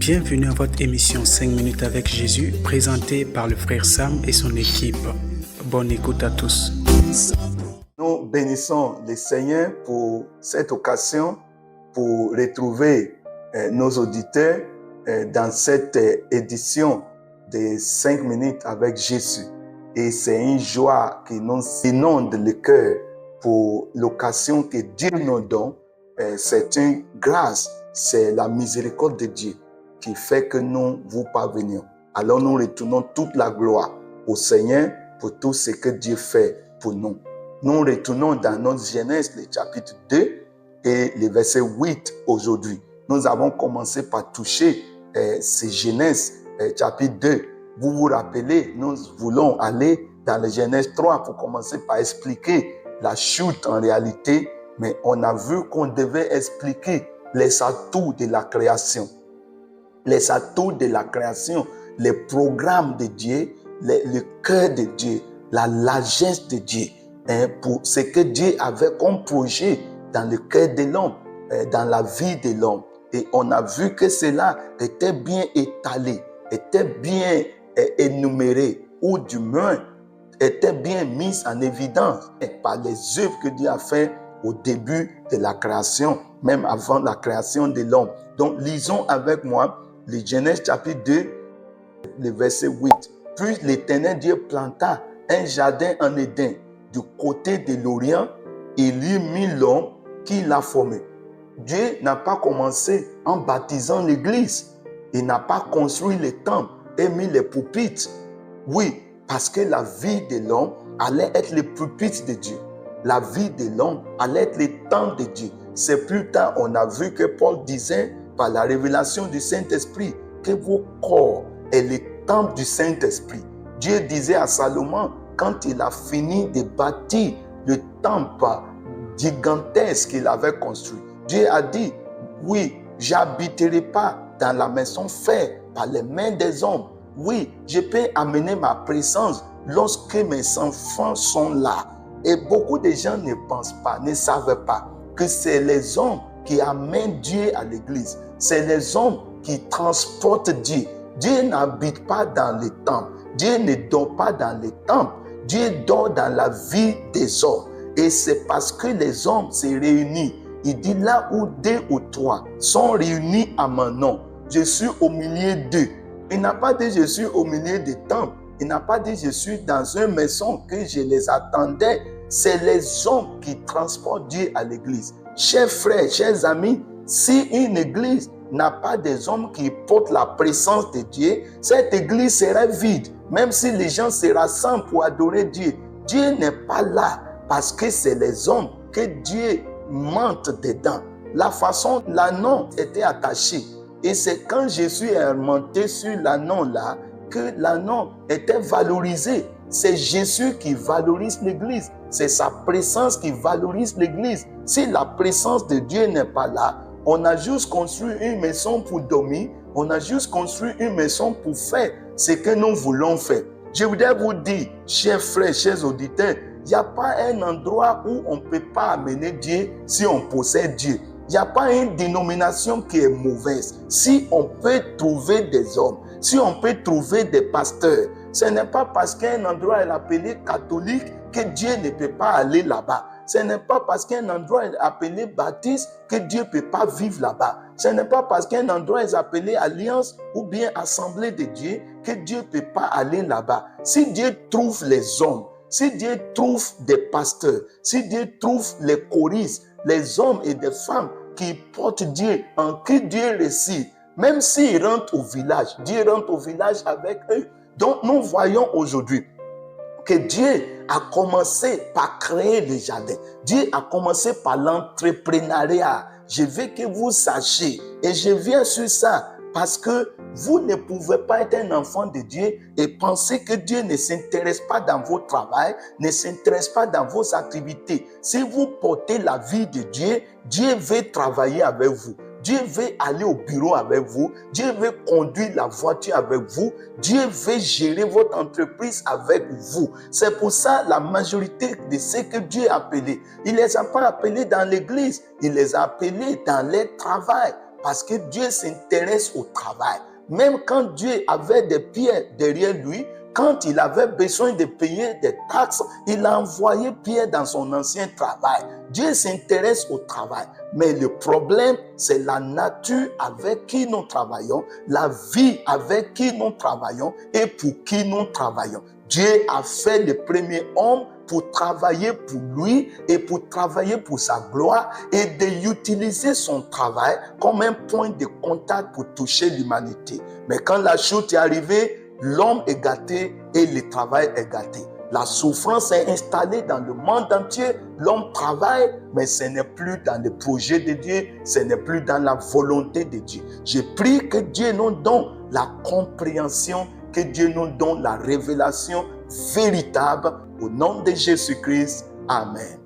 Bienvenue à votre émission 5 minutes avec Jésus, présentée par le frère Sam et son équipe. Bonne écoute à tous. Nous bénissons le Seigneur pour cette occasion, pour retrouver nos auditeurs dans cette édition de 5 minutes avec Jésus. Et c'est une joie qui nous inonde le cœur pour l'occasion que Dieu nous donne. C'est une grâce, c'est la miséricorde de Dieu qui fait que nous vous parvenions. Alors nous retournons toute la gloire au Seigneur pour tout ce que Dieu fait pour nous. Nous retournons dans notre Genèse, le chapitre 2 et le verset 8 aujourd'hui. Nous avons commencé par toucher ce Genèse chapitre 2. Vous vous rappelez, nous voulons aller dans le Genèse 3 pour commencer par expliquer la chute en réalité, mais on a vu qu'on devait expliquer les atouts de la création. Les atouts de la création, les programmes de Dieu, le cœur de Dieu, la largesse de Dieu, pour ce que Dieu avait comme projet dans le cœur de l'homme, dans la vie de l'homme. Et on a vu que cela était bien étalé, était bien énuméré, ou du moins était bien mis en évidence par les œuvres que Dieu a fait au début de la création, même avant la création de l'homme. Donc lisons avec moi le Genèse chapitre 2, le verset 8. Puis l'Éternel Dieu planta un jardin en Éden du côté de l'Orient et il y mit l'homme qui l'a formé. Dieu n'a pas commencé en baptisant l'église. Il n'a pas construit les temples et mis les pupitres. Oui, parce que la vie de l'homme allait être le pupitre de Dieu. La vie de l'homme allait être le temple de Dieu. C'est plus tard, on a vu que Paul disait par la révélation du Saint-Esprit que vos corps est le temple du Saint-Esprit. Dieu disait à Salomon, quand il a fini de bâtir le temple gigantesque qu'il avait construit, Dieu a dit, oui, j'habiterai pas dans la maison faite par les mains des hommes. Oui, je peux amener ma présence lorsque mes enfants sont là. Et beaucoup de gens ne pensent pas, ne savent pas que c'est les hommes qui amènent Dieu à l'église. C'est les hommes qui transportent Dieu. Dieu n'habite pas dans les temples. Dieu ne dort pas dans les temples. Dieu dort dans la vie des hommes. Et c'est parce que les hommes se réunissent. Il dit là où 2 ou 3 sont réunis à mon nom, je suis au milieu d'eux. Il n'a pas dit je suis au milieu des temples. Il n'a pas dit je suis dans une maison que je les attendais. C'est les hommes qui transportent Dieu à l'église. Chers frères, chers amis, si une église n'a pas des hommes qui portent la présence de Dieu, cette église serait vide. Même si les gens se rassemblent pour adorer Dieu, Dieu n'est pas là parce que c'est les hommes que Dieu monte dedans. La façon l'anneau était attaché. Et c'est quand Jésus est monté sur l'anneau là que l'anneau était valorisé. C'est Jésus qui valorise l'église. C'est sa présence qui valorise l'église. Si la présence de Dieu n'est pas là, on a juste construit une maison pour dormir. On a juste construit une maison pour faire ce que nous voulons faire. Je voudrais vous dire, chers frères, chers auditeurs, il n'y a pas un endroit où on ne peut pas amener Dieu si on possède Dieu. Il n'y a pas une dénomination qui est mauvaise. Si on peut trouver des hommes, si on peut trouver des pasteurs, ce n'est pas parce qu'un endroit est appelé catholique que Dieu ne peut pas aller là-bas. Ce n'est pas parce qu'un endroit est appelé baptiste que Dieu ne peut pas vivre là-bas. Ce n'est pas parce qu'un endroit est appelé alliance ou bien assemblée de Dieu que Dieu ne peut pas aller là-bas. Si Dieu trouve les hommes, si Dieu trouve des pasteurs, si Dieu trouve les choristes, les hommes et des femmes qui portent Dieu, en qui Dieu récite, même s'ils rentrent au village, Dieu rentre au village avec eux. Donc nous voyons aujourd'hui que Dieu a commencé par créer le jardin. Dieu a commencé par l'entrepreneuriat. Je veux que vous sachiez, et je viens sur ça, parce que vous ne pouvez pas être un enfant de Dieu et penser que Dieu ne s'intéresse pas dans votre travail, ne s'intéresse pas dans vos activités. Si vous portez la vie de Dieu, Dieu veut travailler avec vous. Dieu veut aller au bureau avec vous. Dieu veut conduire la voiture avec vous. Dieu veut gérer votre entreprise avec vous. C'est pour ça la majorité de ceux que Dieu a appelés, il ne les a pas appelés dans l'église, il les a appelés dans leur travail. Parce que Dieu s'intéresse au travail. Même quand Dieu avait des pierres derrière lui, quand il avait besoin de payer des taxes, il a envoyé Pierre dans son ancien travail. Dieu s'intéresse au travail. Mais le problème, c'est la nature avec qui nous travaillons, la vie avec qui nous travaillons et pour qui nous travaillons. Dieu a fait le premier homme pour travailler pour lui et pour travailler pour sa gloire et d'utiliser son travail comme un point de contact pour toucher l'humanité. Mais quand la chute est arrivée, l'homme est gâté et le travail est gâté. La souffrance est installée dans le monde entier. L'homme travaille, mais ce n'est plus dans le projet de Dieu, ce n'est plus dans la volonté de Dieu. Je prie que Dieu nous donne la compréhension, que Dieu nous donne la révélation véritable. Au nom de Jésus-Christ, Amen.